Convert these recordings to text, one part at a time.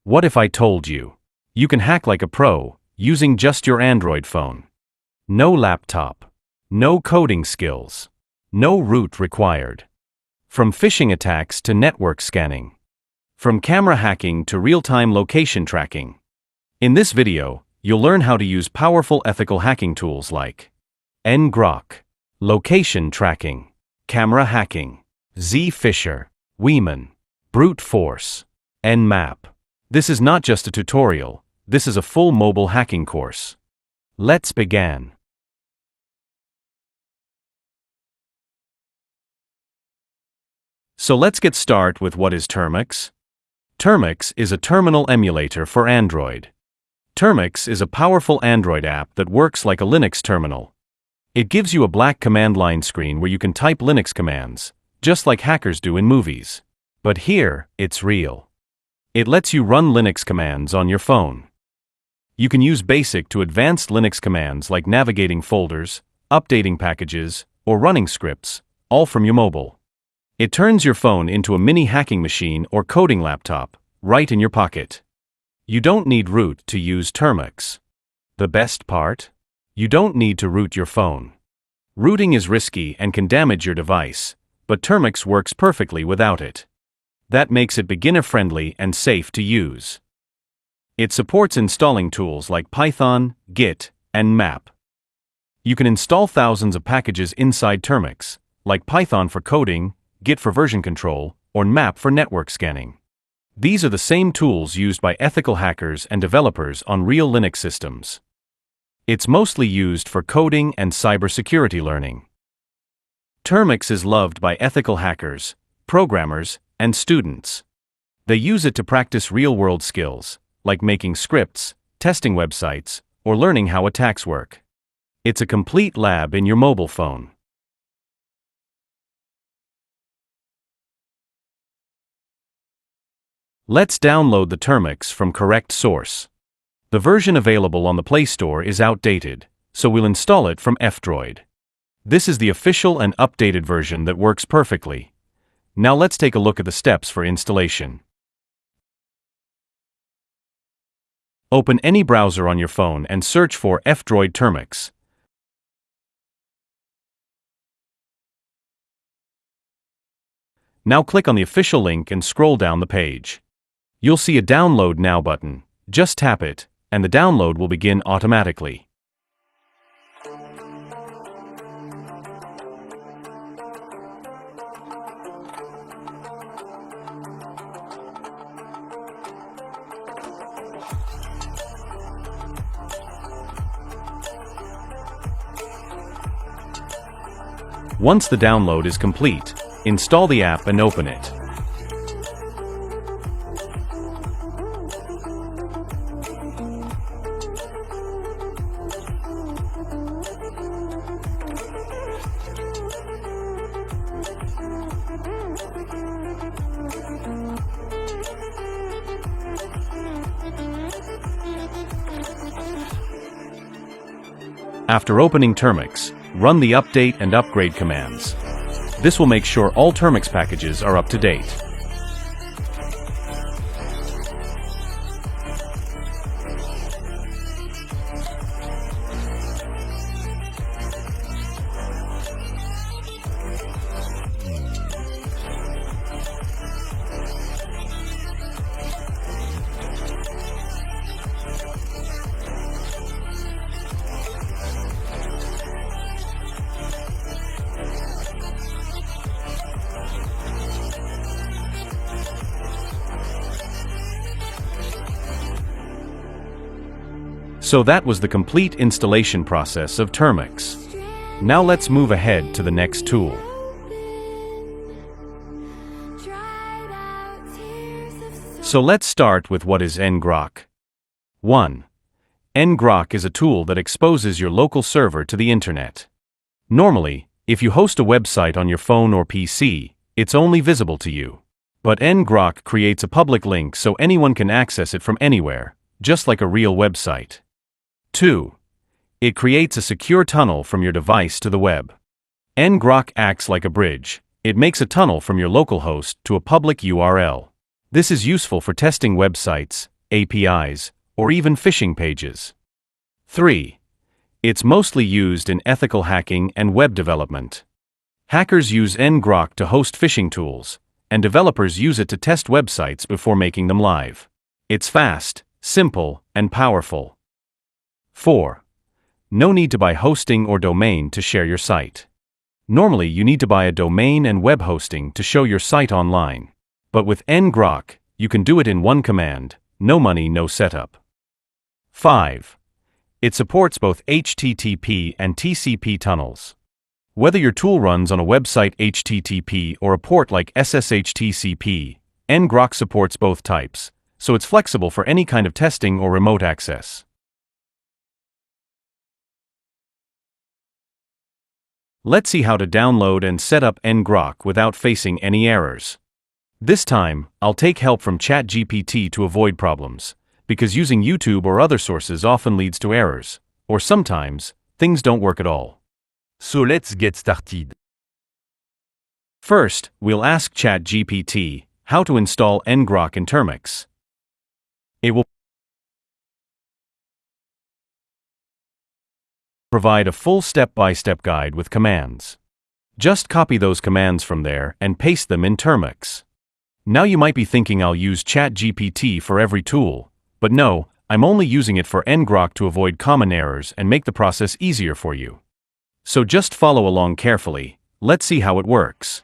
What if I told you? You can hack like a pro, using just your Android phone. No laptop. No coding skills. No root required. From phishing attacks to network scanning. From camera hacking to real-time location tracking. In this video, you'll learn how to use powerful ethical hacking tools like ngrok, location tracking, camera hacking, Zphisher, Weeman, brute force, Nmap. This is not just a tutorial, this is a full mobile hacking course. Let's begin. So let's get started with what is Termux. Termux is a terminal emulator for Android. Termux is a powerful Android app that works like a Linux terminal. It gives you a black command line screen where you can type Linux commands, just like hackers do in movies. But here, it's real. It lets you run Linux commands on your phone. You can use basic to advanced Linux commands like navigating folders, updating packages, or running scripts, all from your mobile. It turns your phone into a mini hacking machine or coding laptop, right in your pocket. You don't need root to use Termux. The best part? You don't need to root your phone. Rooting is risky and can damage your device, but Termux works perfectly without it. That makes it beginner-friendly and safe to use. It supports installing tools like Python, Git, and Map. You can install thousands of packages inside Termux, like Python for coding, Git for version control, or Map for network scanning. These are the same tools used by ethical hackers and developers on real Linux systems. It's mostly used for coding and cybersecurity learning. Termux is loved by ethical hackers, programmers, and students. They use it to practice real-world skills, like making scripts, testing websites, or learning how attacks work. It's a complete lab in your mobile phone. Let's download the Termux from correct source. The version available on the Play Store is outdated, so we'll install it from F-Droid. This is the official and updated version that works perfectly. Now let's take a look at the steps for installation. Open any browser on your phone and search for F-Droid Termux. Now click on the official link and scroll down the page. You'll see a Download Now button. Just tap it, and the download will begin automatically. Once the download is complete, install the app and open it. After opening Termux, run the update and upgrade commands. This will make sure all Termux packages are up to date. So that was the complete installation process of Termux. Now let's move ahead to the next tool. So let's start with what is ngrok. 1. Ngrok is a tool that exposes your local server to the internet. Normally, if you host a website on your phone or PC, it's only visible to you. But ngrok creates a public link so anyone can access it from anywhere, just like a real website. 2. It creates a secure tunnel from your device to the web. ngrok acts like a bridge. It makes a tunnel from your local host to a public URL. This is useful for testing websites, APIs, or even phishing pages. 3. It's mostly used in ethical hacking and web development. Hackers use ngrok to host phishing tools, and developers use it to test websites before making them live. It's fast, simple, and powerful. 4. No need to buy hosting or domain to share your site. Normally, you need to buy a domain and web hosting to show your site online. But with ngrok, you can do it in one command, no money, no setup. 5. It supports both HTTP and TCP tunnels. Whether your tool runs on a website HTTP or a port like SSH/TCP, ngrok supports both types, so it's flexible for any kind of testing or remote access. Let's see how to download and set up ngrok without facing any errors. This time, I'll take help from ChatGPT to avoid problems, because using YouTube or other sources often leads to errors, or sometimes, things don't work at all. So let's get started. First, we'll ask ChatGPT how to install ngrok in Termux. It will provide a full step-by-step guide with commands. Just copy those commands from there and paste them in Termux. Now you might be thinking I'll use ChatGPT for every tool, but no, I'm only using it for ngrok to avoid common errors and make the process easier for you. So just follow along carefully. Let's see how it works.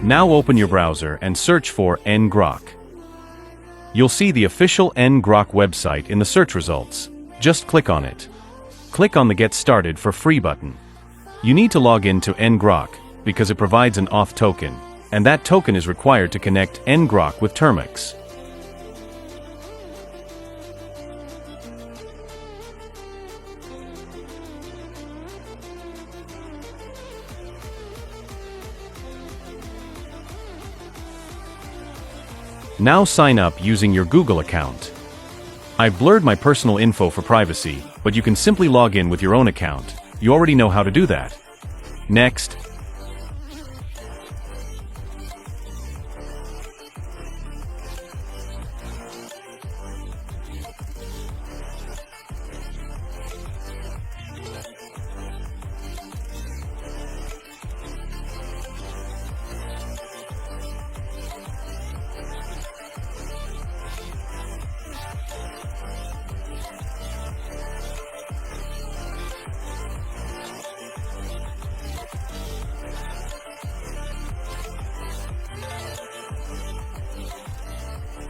Now open your browser and search for ngrok. You'll see the official ngrok website in the search results. Just click on it. Click on the Get Started for Free button. You need to log in to ngrok because it provides an auth token, and that token is required to connect ngrok with Termux. Now sign up using your Google account. I've blurred my personal info for privacy, but you can simply log in with your own account. You already know how to do that. Next.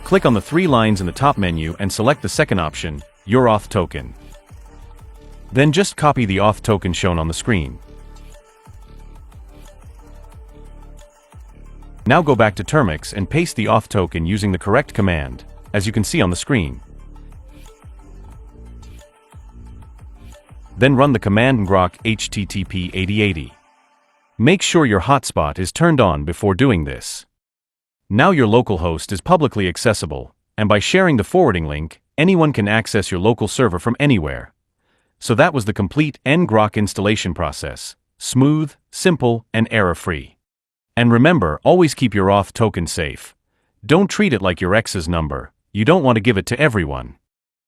Click on the three lines in the top menu and select the second option, Your Auth Token. Then just copy the auth token shown on the screen. Now go back to Termux and paste the auth token using the correct command, as you can see on the screen. Then run the command grok http 8080. Make sure your hotspot is turned on before doing this. Now your local host is publicly accessible, and by sharing the forwarding link, anyone can access your local server from anywhere. So that was the complete ngrok installation process. Smooth, simple, and error-free. And remember, always keep your auth token safe. Don't treat it like your ex's number. You don't want to give it to everyone.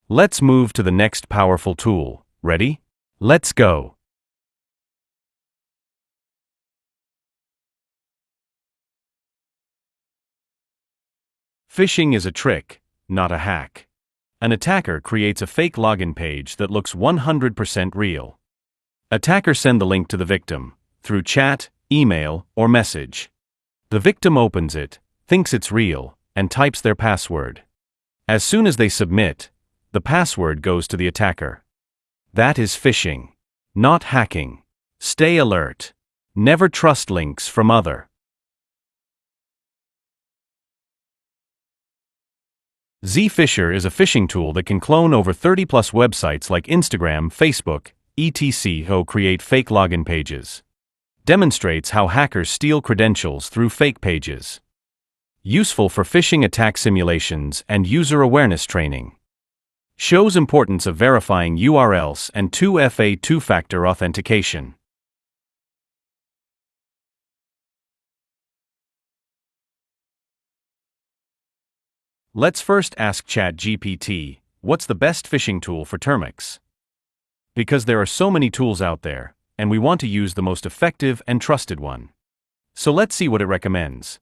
Let's move to the next powerful tool. Ready? Let's go. Phishing is a trick, not a hack. An attacker creates a fake login page that looks 100% real. Attackers send the link to the victim, through chat, email, or message. The victim opens it, thinks it's real, and types their password. As soon as they submit, the password goes to the attacker. That is phishing, not hacking. Stay alert. Never trust links from other. Zphisher is a phishing tool that can clone over 30+ websites like Instagram, Facebook, etc. to create fake login pages. Demonstrates how hackers steal credentials through fake pages. Useful for phishing attack simulations and user awareness training. Shows importance of verifying URLs and 2FA two-factor authentication. Let's first ask ChatGPT, what's the best phishing tool for Termux? Because there are so many tools out there, and we want to use the most effective and trusted one. So let's see what it recommends.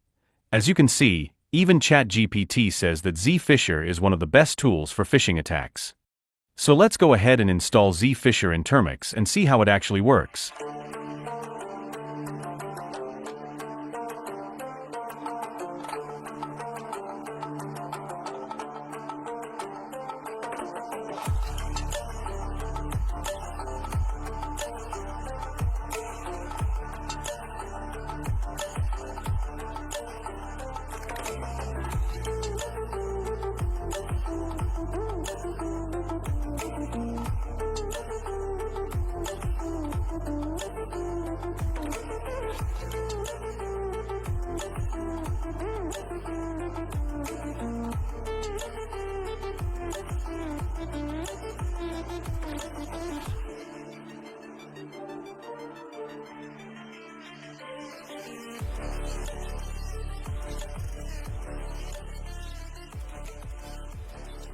As you can see, even ChatGPT says that Zphisher is one of the best tools for phishing attacks. So let's go ahead and install Zphisher in Termux and see how it actually works.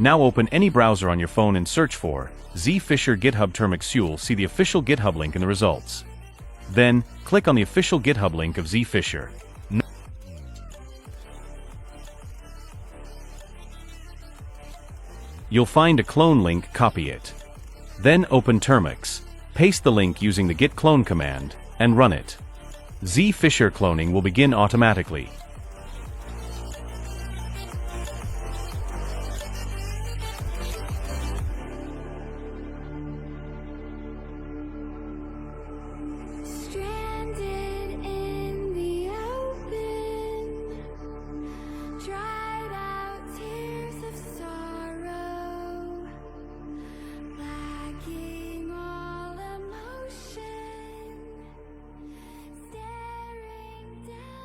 Now open any browser on your phone and search for Zphisher GitHub Termux. You'll see the official GitHub link in the results. Then, click on the official GitHub link of Zphisher. You'll find a clone link, copy it. Then open Termux, paste the link using the git clone command, and run it. Zphisher cloning will begin automatically.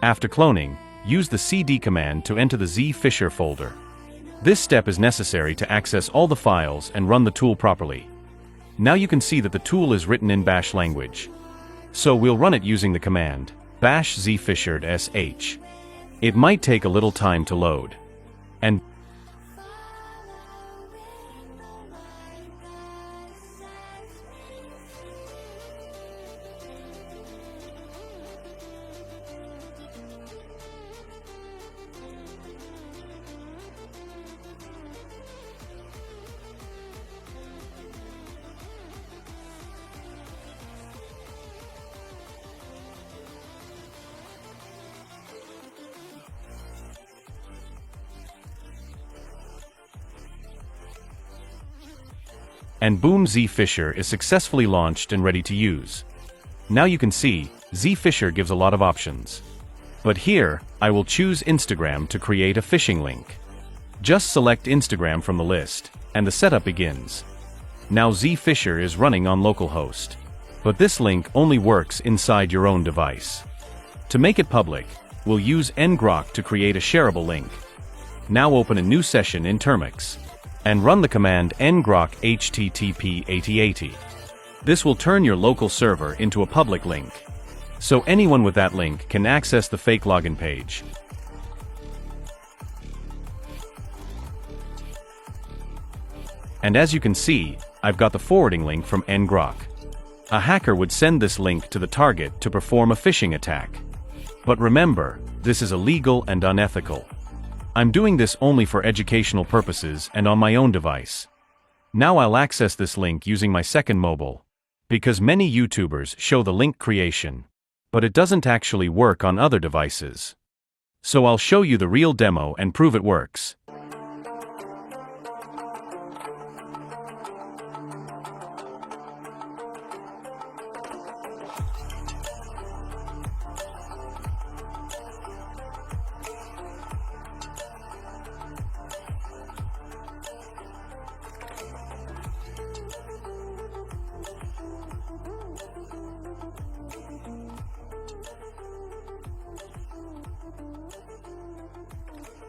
After cloning, use the cd command to enter the Zphisher folder. This step is necessary to access all the files and run the tool properly. Now you can see that the tool is written in Bash language. So we'll run it using the command bash zphisher.sh. It might take a little time to load. And And boom, ZFisher is successfully launched and ready to use. Now you can see, ZFisher gives a lot of options. But here, I will choose Instagram to create a phishing link. Just select Instagram from the list, and the setup begins. Now ZFisher is running on localhost. But this link only works inside your own device. To make it public, we'll use ngrok to create a shareable link. Now open a new session in Termux, and run the command ngrok http 8080. This will turn your local server into a public link. So anyone with that link can access the fake login page. And as you can see, I've got the forwarding link from ngrok. A hacker would send this link to the target to perform a phishing attack. But remember, this is illegal and unethical. I'm doing this only for educational purposes and on my own device. Now I'll access this link using my second mobile. Because many YouTubers show the link creation, but it doesn't actually work on other devices. So I'll show you the real demo and prove it works.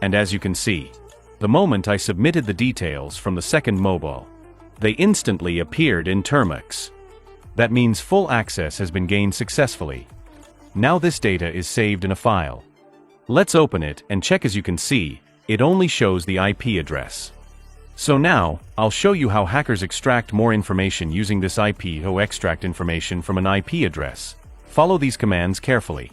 And as you can see, the moment I submitted the details from the second mobile, they instantly appeared in Termux. That means full access has been gained successfully. Now this data is saved in a file. Let's open it and check. As you can see, it only shows the IP address. So now, I'll show you how hackers extract more information using this IP to extract information from an IP address. Follow these commands carefully.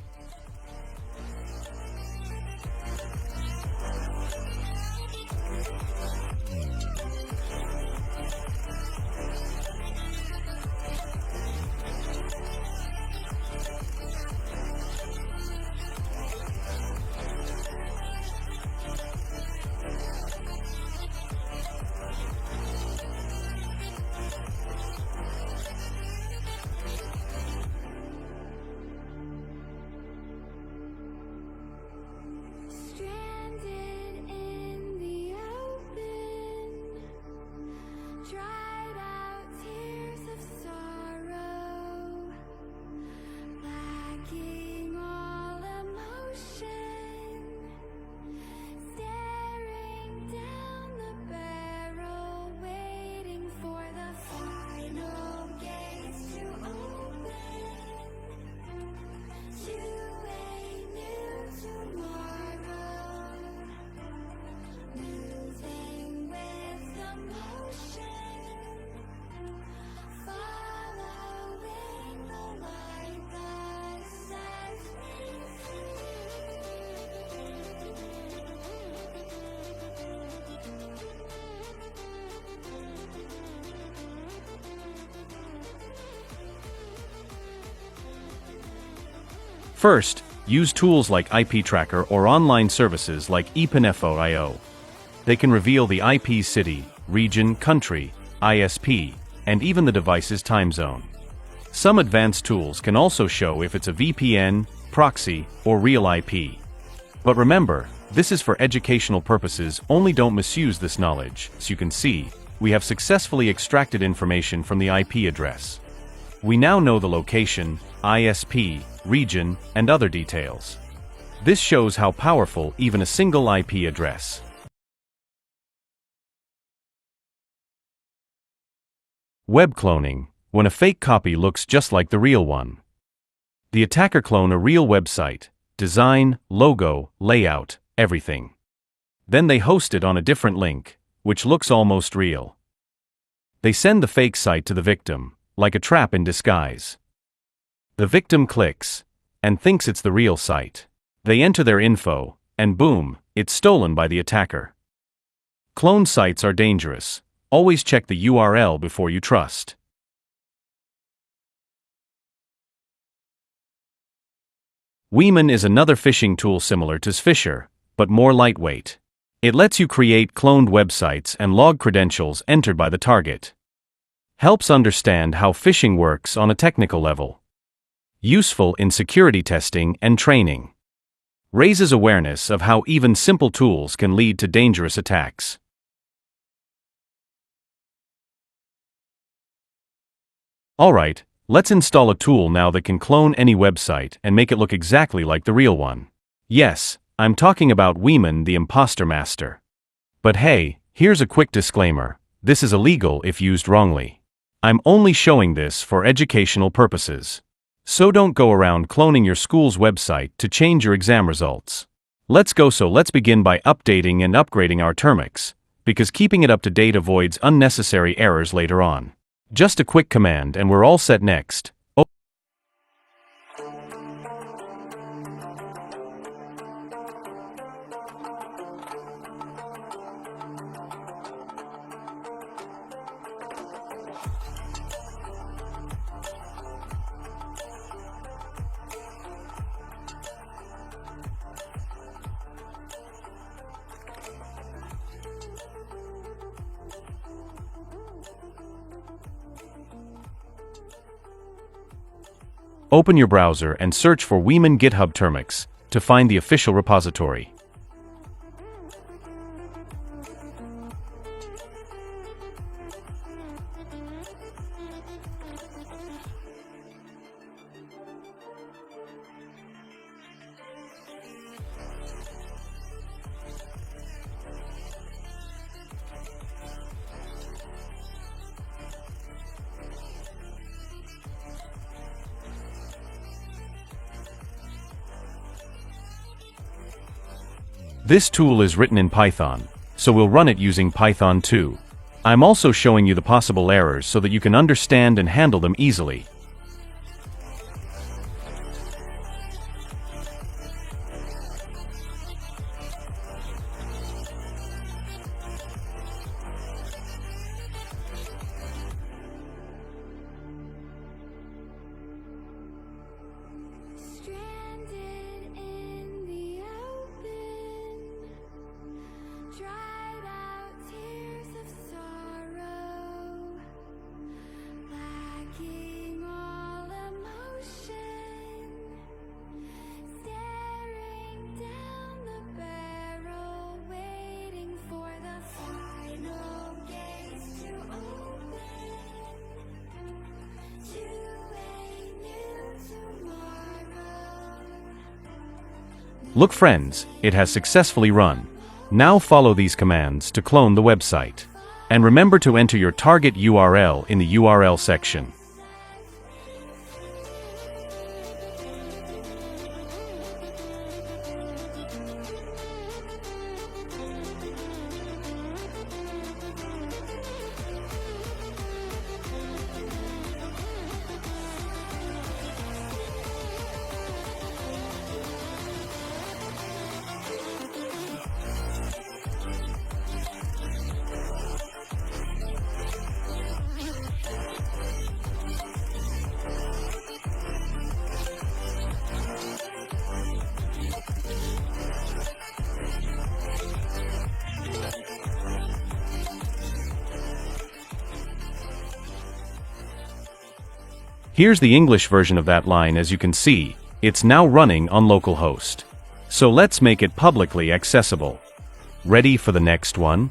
Dried out tears of sorrow, lacking all emotion, staring down the barrel, waiting for the final gates to open to a new tomorrow, moving with the motion. Following the light that sets me First, use tools like IP Tracker or online services like ePinfo.io. They can reveal the IP city, region, country, ISP, and even the device's time zone. Some advanced tools can also show if it's a VPN, proxy, or real IP. But remember, this is for educational purposes. Only don't misuse this knowledge. As you can see, we have successfully extracted information from the IP address. We now know the location, ISP, region, and other details. This shows how powerful even a single IP address. Web cloning, when a fake copy looks just like the real one. The attacker clone a real website, design, logo, layout, everything. Then they host it on a different link, which looks almost real. They send the fake site to the victim, like a trap in disguise. The victim clicks, and thinks it's the real site. They enter their info, and boom, it's stolen by the attacker. Clone sites are dangerous. Always check the URL before you trust. Weeman is another phishing tool similar to ZFisher, but more lightweight. It lets you create cloned websites and log credentials entered by the target. Helps understand how phishing works on a technical level. Useful in security testing and training. Raises awareness of how even simple tools can lead to dangerous attacks. Alright, let's install a tool now that can clone any website and make it look exactly like the real one. Yes, I'm talking about Weeman the Imposter Master. But hey, here's a quick disclaimer. This is illegal if used wrongly. I'm only showing this for educational purposes. So don't go around cloning your school's website to change your exam results. Let's begin by updating and upgrading our Termux, because keeping it up to date avoids unnecessary errors later on. Just a quick command and we're all set. Next. Open your browser and search for Weeman GitHub Termux to find the official repository. This tool is written in Python, so we'll run it using Python 2. I'm also showing you the possible errors so that you can understand and handle them easily. Stranded in the open, dried out tears of sorrow, lacking all emotion, staring down the barrel, waiting for the final gates to open to a new tomorrow. Look friends, it has successfully run. Now follow these commands to clone the website. And remember to enter your target URL in the URL section. Here's the English version of that line. As you can see, it's now running on localhost. So let's make it publicly accessible. Ready for the next one?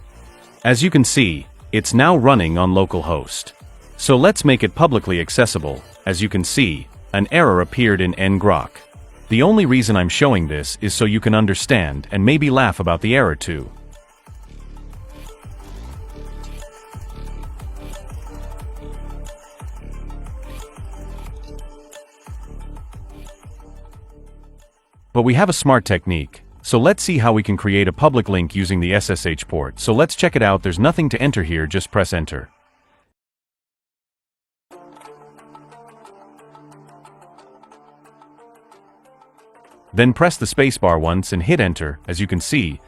As you can see, it's now running on localhost. So let's make it publicly accessible. As you can see, an error appeared in ngrok. The only reason I'm showing this is so you can understand and maybe laugh about the error too. But we have a smart technique, so let's see how we can create a public link using the SSH port. So let's check it out. There's nothing to enter here, just press enter. Then press the spacebar once and hit enter. As you can see,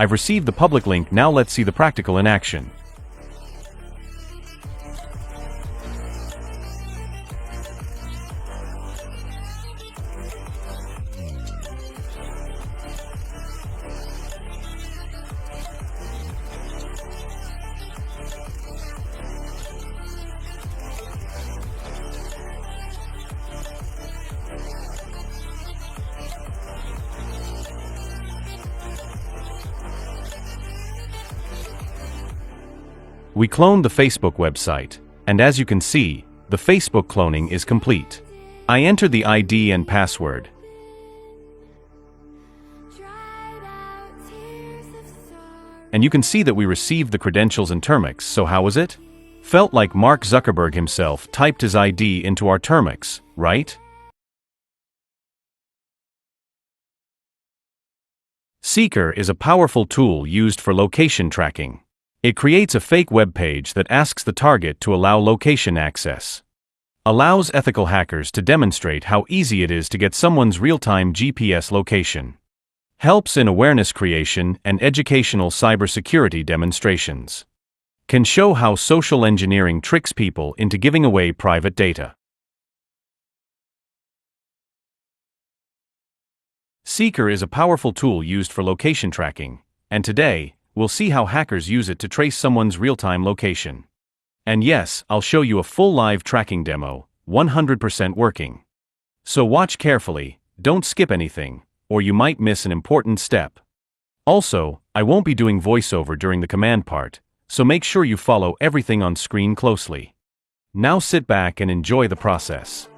I've received the public link, now let's see the practical in action. We cloned the Facebook website, and as you can see, the Facebook cloning is complete. I entered the ID and password, Dried out tears of sorrow. and you can see that we received the credentials in Termux. So how was it? Felt like Mark Zuckerberg himself typed his ID into our Termux, right? Seeker is a powerful tool used for location tracking. It creates a fake web page that asks the target to allow location access. Allows ethical hackers to demonstrate how easy it is to get someone's real-time GPS location. Helps in awareness creation and educational cybersecurity demonstrations. Can show how social engineering tricks people into giving away private data. Seeker is a powerful tool used for location tracking, and today, we'll see how hackers use it to trace someone's real-time location. And yes, I'll show you a full live tracking demo, 100% working. So watch carefully, don't skip anything, or you might miss an important step. Also, I won't be doing voiceover during the command part, so make sure you follow everything on screen closely. Now sit back and enjoy the process.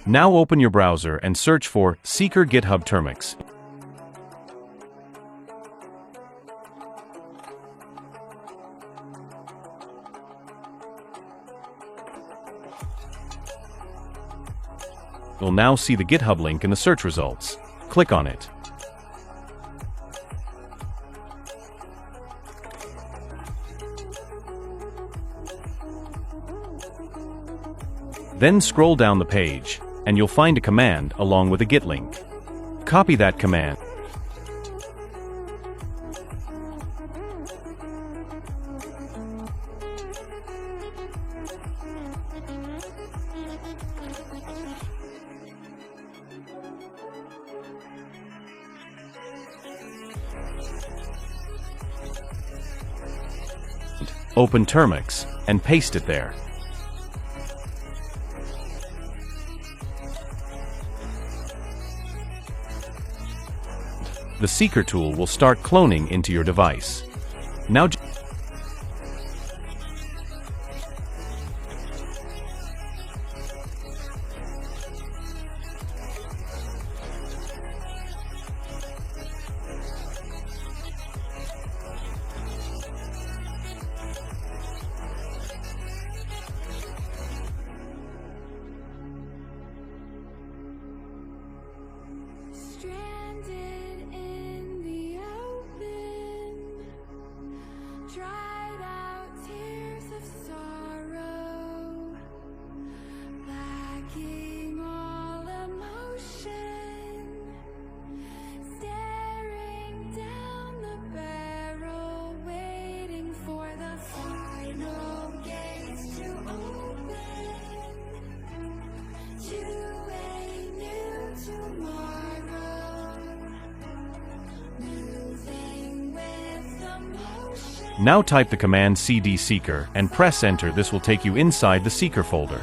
Now open your browser and search for Seeker GitHub Termux. You'll now see the GitHub link in the search results. Click on it. Then scroll down the page, and you'll find a command along with a Git link. Copy that command. Open Termux and paste it there. The Seeker tool will start cloning into your device. Now Stranded in the open, dried out tears of sorrow, lacking all emotion, staring down the barrel, waiting for the final gates to open to a new tomorrow. Now type the command cd seeker and press enter. This will take you inside the Seeker folder.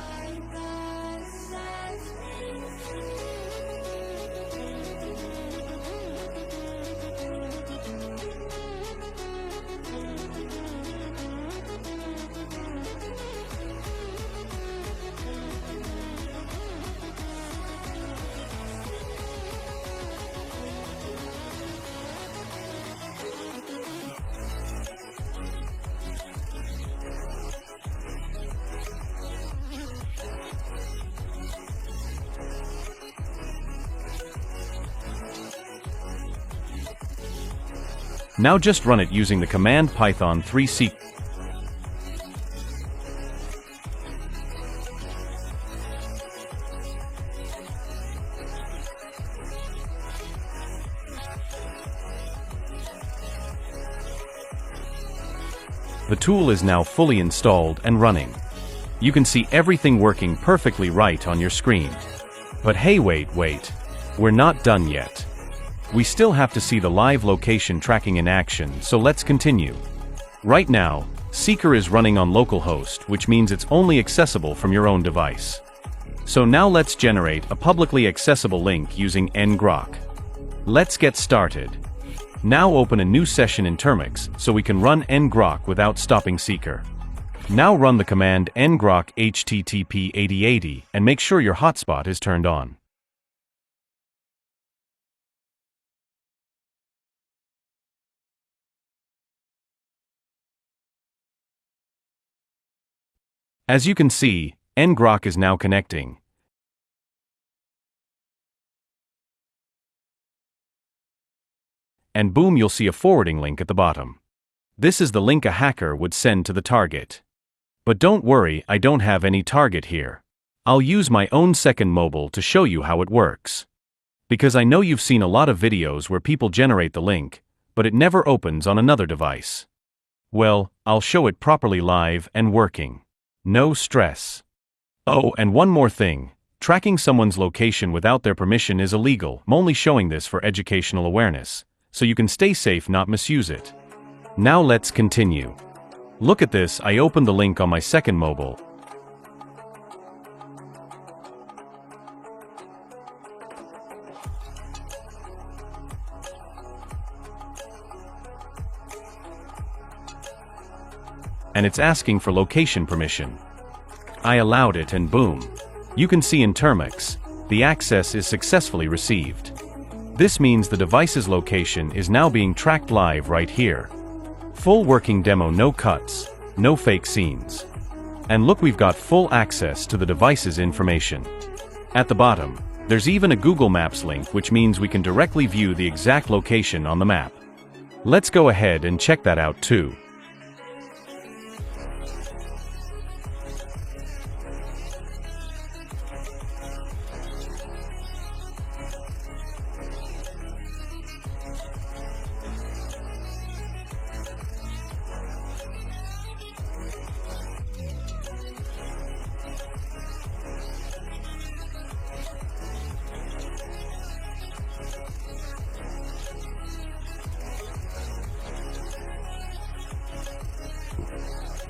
Now just run it using the command Python 3 seek. The tool is now fully installed and running. You can see everything working perfectly right on your screen. But hey, wait, we're not done yet. We still have to see the live location tracking in action, so let's continue. Right now, Seeker is running on localhost, which means it's only accessible from your own device. So now let's generate a publicly accessible link using ngrok. Let's get started. Now open a new session in Termux so we can run ngrok without stopping Seeker. Now run the command ngrok http 8080 and make sure your hotspot is turned on. As you can see, ngrok is now connecting. And boom, you'll see a forwarding link at the bottom. This is the link a hacker would send to the target. But don't worry, I don't have any target here. I'll use my own second mobile to show you how it works. Because I know you've seen a lot of videos where people generate the link, but it never opens on another device. Well, I'll show it properly live and working. No stress. Oh, and one more thing. Tracking someone's location without their permission is illegal. I'm only showing this for educational awareness, so you can stay safe, not misuse it. Now let's continue. Look at this, I opened the link on my second mobile. And it's asking for location permission. I allowed it and boom. You can see in Termux, the access is successfully received. This means the device's location is now being tracked live right here. Full working demo, no cuts, no fake scenes. And look, we've got full access to the device's information. At the bottom, there's even a Google Maps link, which means we can directly view the exact location on the map. Let's go ahead and check that out too.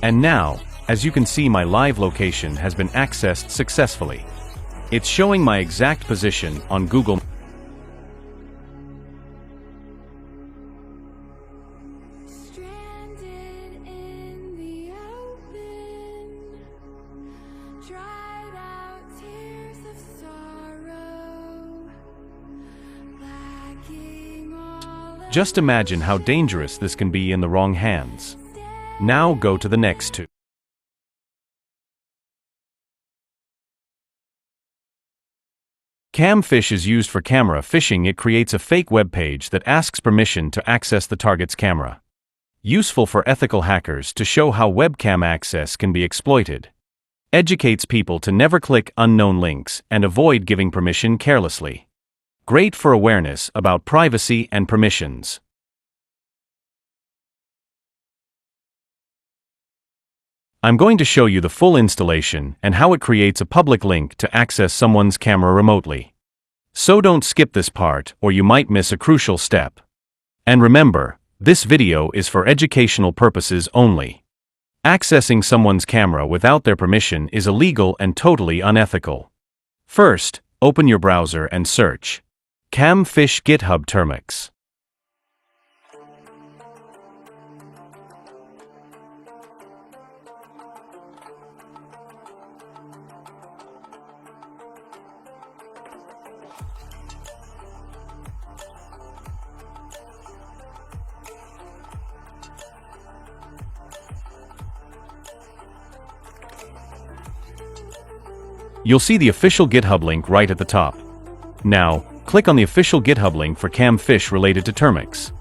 And now, as you can see, my live location has been accessed successfully. It's showing my exact position on Google. Stranded in the open, dried out tears of sorrow, lacking all of Just imagine how dangerous this can be in the wrong hands. Now go to the next two. Camfish is used for camera phishing. It creates a fake web page that asks permission to access the target's camera. Useful for ethical hackers to show how webcam access can be exploited. Educates people to never click unknown links and avoid giving permission carelessly. Great for awareness about privacy and permissions. I'm going to show you the full installation and how it creates a public link to access someone's camera remotely. So don't skip this part, or you might miss a crucial step. And remember, this video is for educational purposes only. Accessing someone's camera without their permission is illegal and totally unethical. First, open your browser and search Camfish GitHub Termux. You'll see the official GitHub link right at the top. Now, click on the official GitHub link for Camfish related to Termux.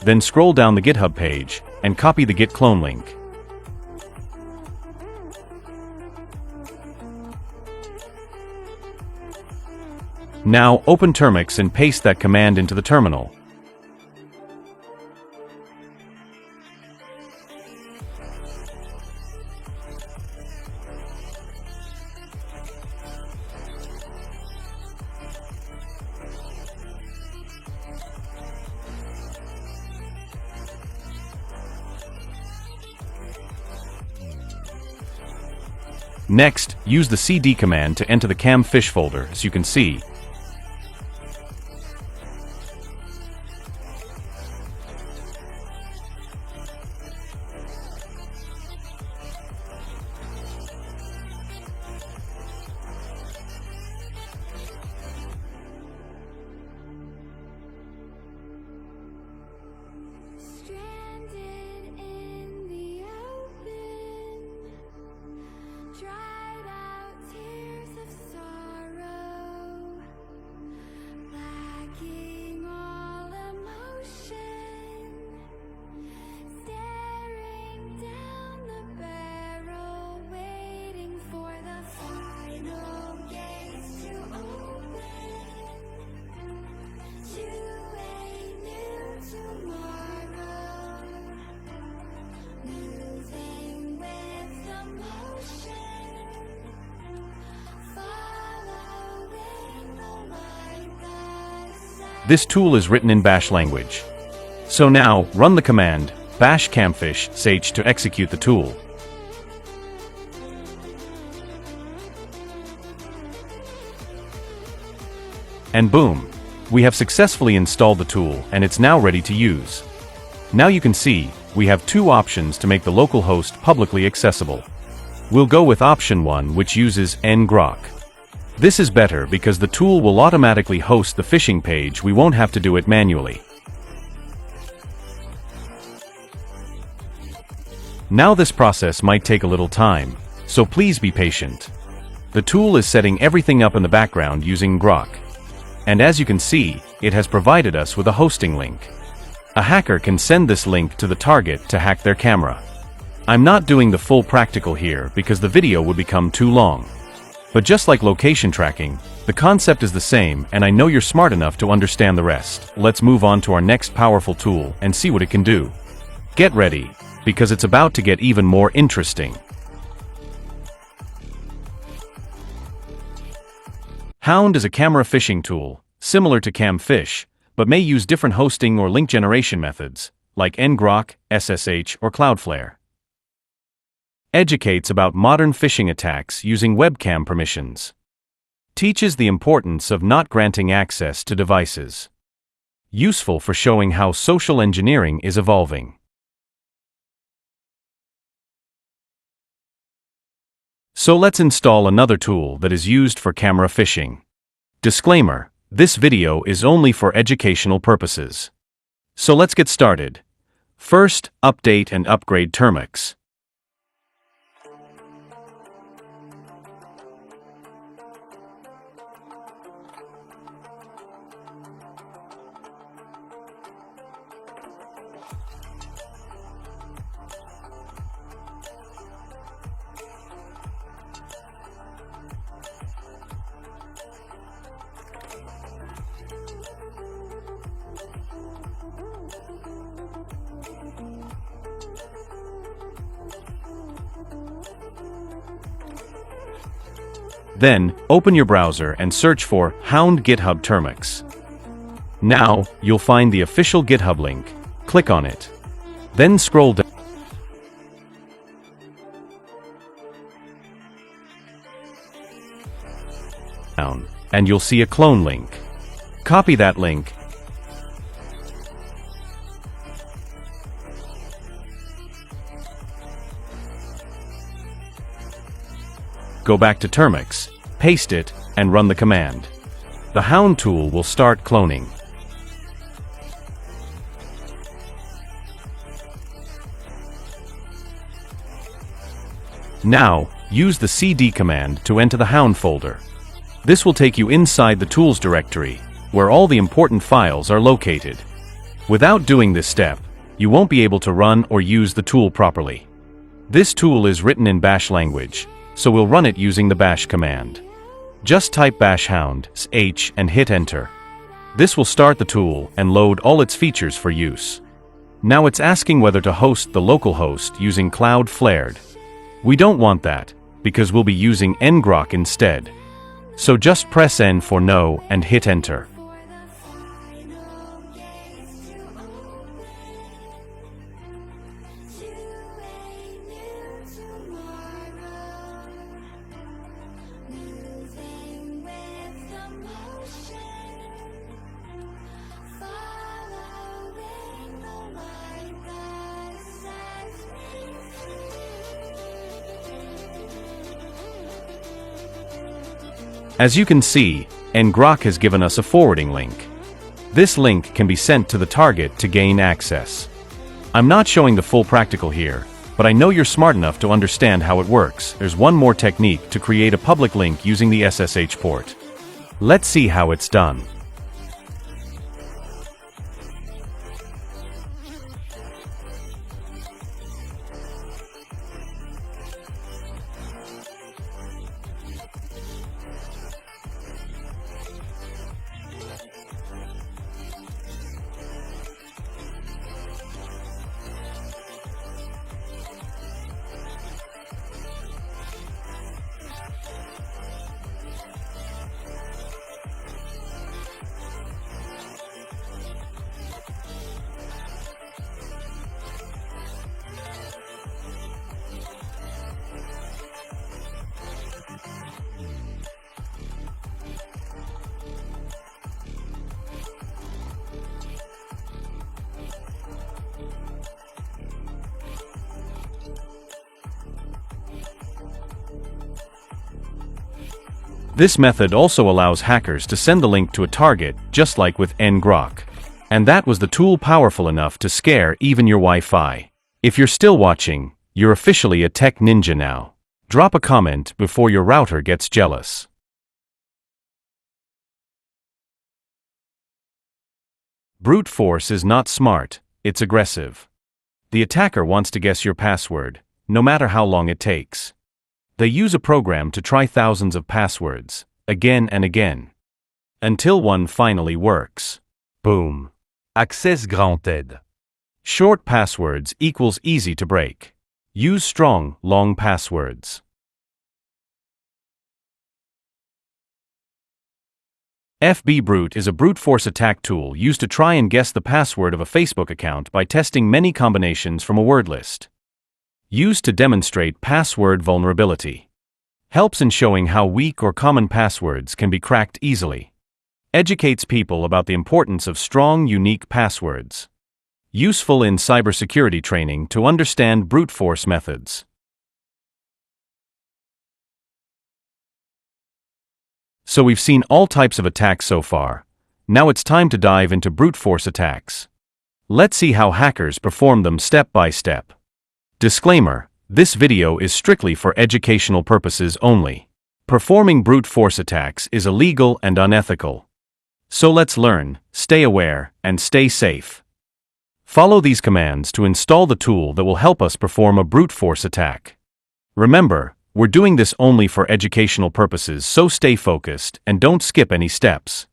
Then scroll down the GitHub page and copy the Git clone link. Now, open Termux and paste that command into the terminal. Next, use the cd command to enter the Camfish folder, as you can see. stranded in the open, dried out tears of sorrow, lacking all emotion, staring down the barrel, waiting for the final gates to open to a new tomorrow, moving with the motion, following the light that shines. This tool is written in Bash language. So now, run the command bash camfish sh to execute the tool. And boom! We have successfully installed the tool and it's now ready to use. Now you can see, we have two options to make the local host publicly accessible. We'll go with option 1, which uses ngrok. This is better because the tool will automatically host the fishing page. We won't have to do it manually. Now this process might take a little time, so please be patient. The tool is setting everything up in the background using Grok. And as you can see, it has provided us with a hosting link. A hacker can send this link to the target to hack their camera. I'm not doing the full practical here because the video would become too long. But just like location tracking, the concept is the same, and I know you're smart enough to understand the rest. Let's move on to our next powerful tool and see what it can do. Get ready, because it's about to get even more interesting. Hound is a camera phishing tool, similar to Camfish, but may use different hosting or link generation methods, like ngrok, SSH, or Cloudflare. Educates about modern phishing attacks using webcam permissions. Teaches the importance of not granting access to devices. Useful for showing how social engineering is evolving. So let's install another tool that is used for camera phishing. Disclaimer: this video is only for educational purposes. So let's get started. First, update and upgrade Termux. Then, open your browser and search for Hound GitHub Termux. Now, you'll find the official GitHub link. Click on it. Then scroll down, and you'll see a clone link. Copy that link. Go back to Termux, paste it, and run the command. The Hound tool will start cloning. Now, use the cd command to enter the Hound folder. This will take you inside the tools directory, where all the important files are located. Without doing this step, you won't be able to run or use the tool properly. This tool is written in Bash language, so we'll run it using the bash command. Just type bash hound h and hit enter. This will start the tool and load all its features for use. Now it's asking whether to host the local host using Cloudflare. We don't want that, because we'll be using ngrok instead. So just press N for no and hit enter. As you can see, ngrok has given us a forwarding link. This link can be sent to the target to gain access. I'm not showing the full practical here, but I know you're smart enough to understand how it works. There's one more technique to create a public link using the SSH port. Let's see how it's done. This method also allows hackers to send the link to a target, just like with ngrok. And that was the tool powerful enough to scare even your Wi-Fi. If you're still watching, you're officially a tech ninja now. Drop a comment before your router gets jealous. Brute force is not smart, it's aggressive. The attacker wants to guess your password, no matter how long it takes. They use a program to try thousands of passwords, again and again, until one finally works. Boom. Access granted. Short passwords equals easy to break. Use strong, long passwords. FB Brute is a brute force attack tool used to try and guess the password of a Facebook account by testing many combinations from a word list. Used to demonstrate password vulnerability. Helps in showing how weak or common passwords can be cracked easily. Educates people about the importance of strong, unique passwords. Useful in cybersecurity training to understand brute force methods. So we've seen all types of attacks so far. Now it's time to dive into brute force attacks. Let's see how hackers perform them step by step. Disclaimer: this video is strictly for educational purposes only. Performing brute force attacks is illegal and unethical. So let's learn, stay aware, and stay safe. Follow these commands to install the tool that will help us perform a brute force attack. Remember, we're doing this only for educational purposes, so stay focused and don't skip any steps.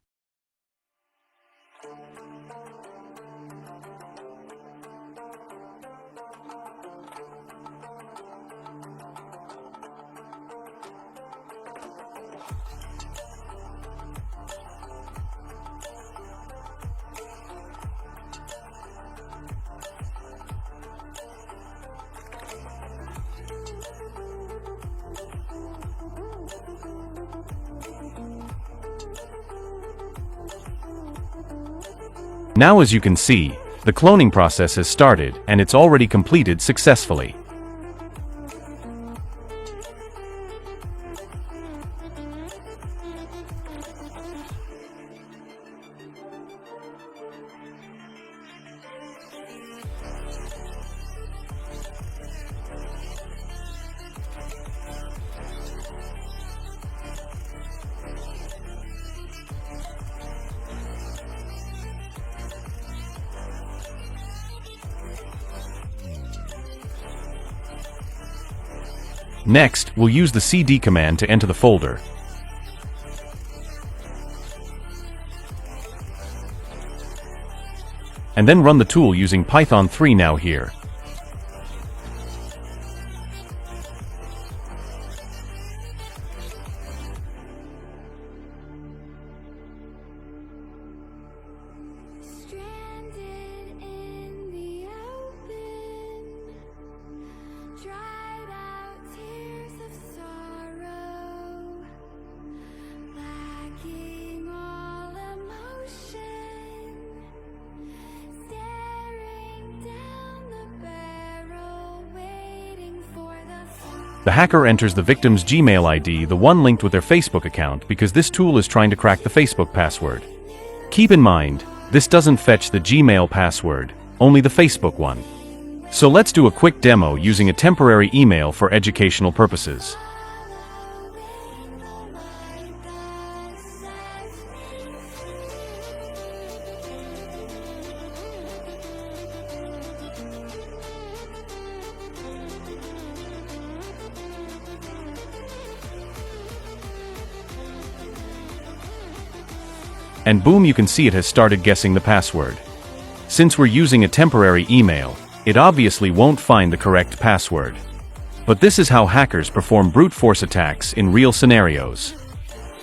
Now, as you can see, the cloning process has started and it's already completed successfully. Next, we'll use the cd command to enter the folder. And then run the tool using Python 3 now here. Stranded in the open, dried out tears of sorrow, lacking all emotion, staring down the barrel, waiting for the The hacker enters the victim's Gmail ID, the one linked with their Facebook account, because this tool is trying to crack the Facebook password. Keep in mind, this doesn't fetch the Gmail password, only the Facebook one. So let's do a quick demo using a temporary email for educational purposes. And boom, you can see it has started guessing the password. Since we're using a temporary email, it obviously won't find the correct password. But this is how hackers perform brute force attacks in real scenarios.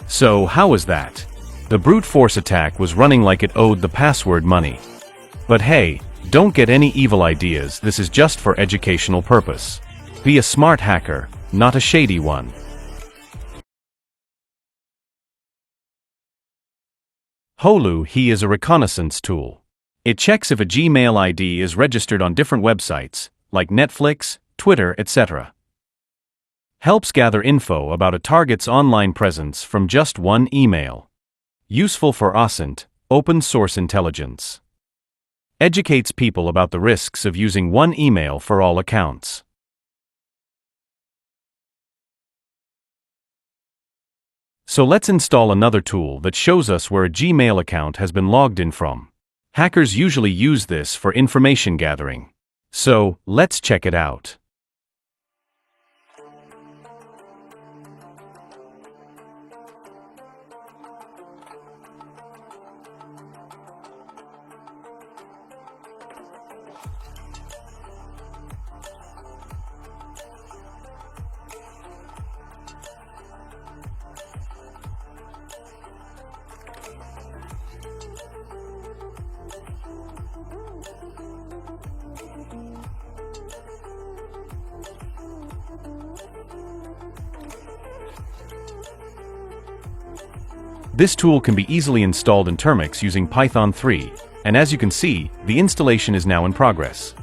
So how was that? The brute force attack was running like it owed the password money. But hey, don't get any evil ideas, this is just for educational purpose. Be a smart hacker, not a shady one. Holu is a reconnaissance tool. It checks if a Gmail ID is registered on different websites, like Netflix, Twitter, etc. Helps gather info about a target's online presence from just one email. Useful for OSINT, open source intelligence. Educates people about the risks of using one email for all accounts. So let's install another tool that shows us where a Gmail account has been logged in from. Hackers usually use this for information gathering. So, let's check it out. This tool can be easily installed in Termux using Python 3, and as you can see, the installation is now in progress.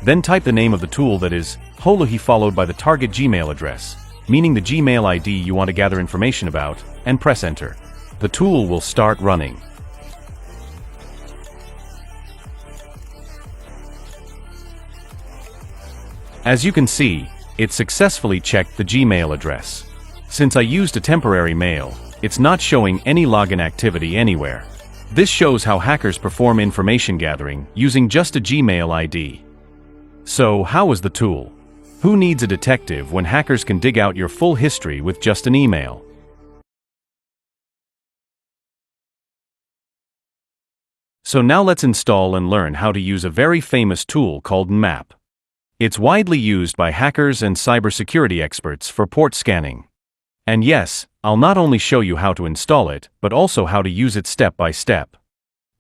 Then type the name of the tool, that is, Holohi, followed by the target Gmail address, meaning the Gmail ID you want to gather information about, and press enter. The tool will start running. As you can see, it successfully checked the Gmail address. Since I used a temporary mail, it's not showing any login activity anywhere. This shows how hackers perform information gathering using just a Gmail ID. So, how is the tool? Who needs a detective when hackers can dig out your full history with just an email? So now let's install and learn how to use a very famous tool called Nmap. It's widely used by hackers and cybersecurity experts for port scanning. And yes, I'll not only show you how to install it, but also how to use it step by step.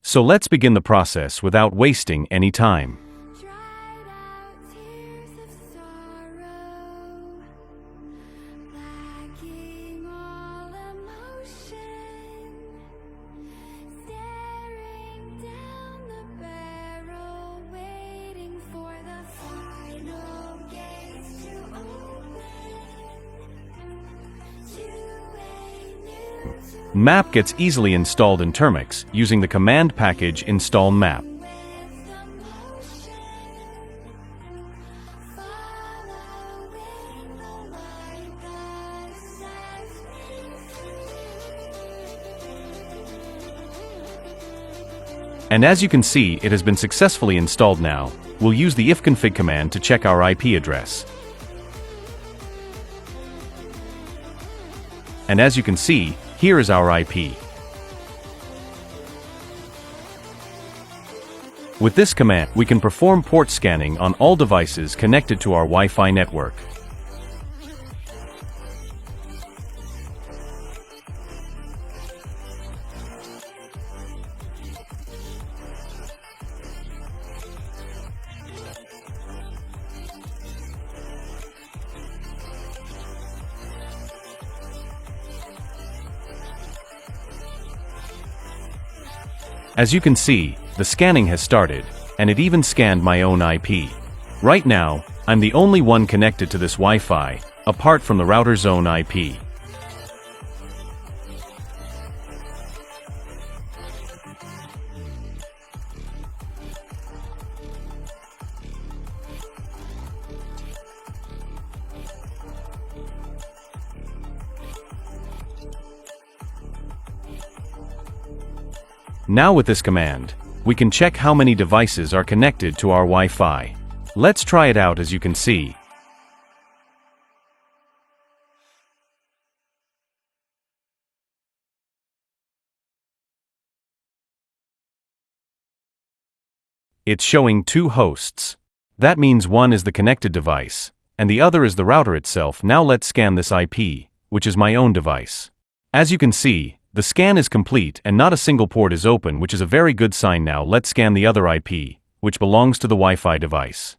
So let's begin the process without wasting any time. Dried out tears of sorrow, lacking all emotion, staring down the barrel, waiting for the final gates to open to a new Nmap gets easily installed in Termux using the command package install nmap. with the motion, following the light that sets me free. And as you can see, it has been successfully installed now. We'll use the ifconfig command to check our IP address. And as you can see, here is our IP. With this command, we can perform port scanning on all devices connected to our Wi-Fi network. As you can see, the scanning has started, and it even scanned my own IP. Right now, I'm the only one connected to this Wi-Fi, apart from the router's own IP. Now with this command, we can check how many devices are connected to our Wi-Fi. Let's try it out. As you can see, it's showing 2 hosts. That means one is the connected device, and the other is the router itself. Now let's scan this IP, which is my own device. As you can see, the scan is complete and not a single port is open, which is a very good sign. Now let's scan the other IP, which belongs to the Wi-Fi device.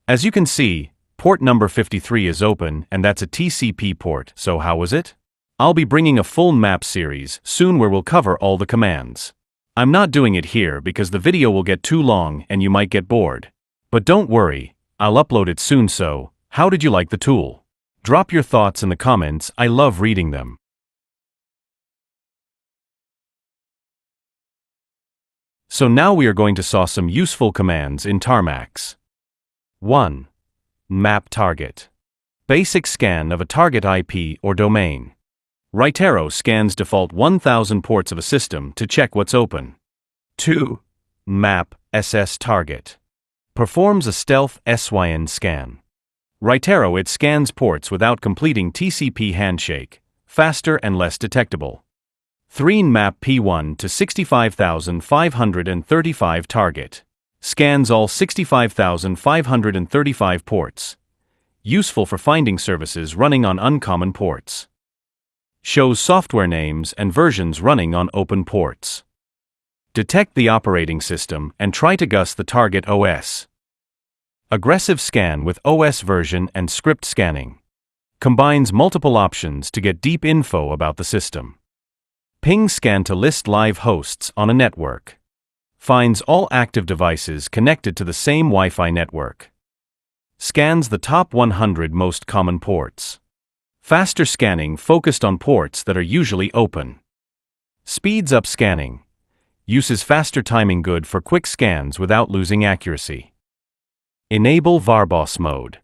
As you can see, port number 53 is open and that's a TCP port, so how was it? I'll be bringing a full map series soon where we'll cover all the commands. I'm not doing it here because the video will get too long and you might get bored. But don't worry, I'll upload it soon. So, how did you like the tool? Drop your thoughts in the comments, I love reading them. So now we are going to saw some useful commands in Tarmax. 1. Map target. Basic scan of a target IP or domain. Rightero scans default 1000 ports of a system to check what's open. 2. Map SS target. Performs a stealth SYN scan. Rightero it scans ports without completing TCP handshake, faster and less detectable. 3. Map P1 to 65,535 target. Scans all 65,535 ports. Useful for finding services running on uncommon ports. Shows software names and versions running on open ports. Detect the operating system and try to guess the target OS. Aggressive scan with OS version and script scanning. Combines multiple options to get deep info about the system. Ping scan to list live hosts on a network. Finds all active devices connected to the same Wi-Fi network. Scans the top 100 most common ports. Faster scanning focused on ports that are usually open. Speeds up scanning. Uses faster timing good for quick scans without losing accuracy. Enable Varboss mode.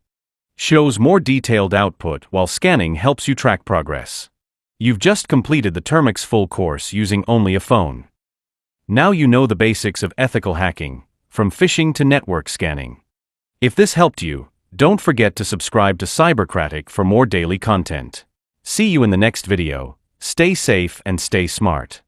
Shows more detailed output while scanning helps you track progress. You've just completed the Termux full course using only a phone. Now you know the basics of ethical hacking, from phishing to network scanning. If this helped you, don't forget to subscribe to Cybercratic for more daily content. See you in the next video. Stay safe and stay smart.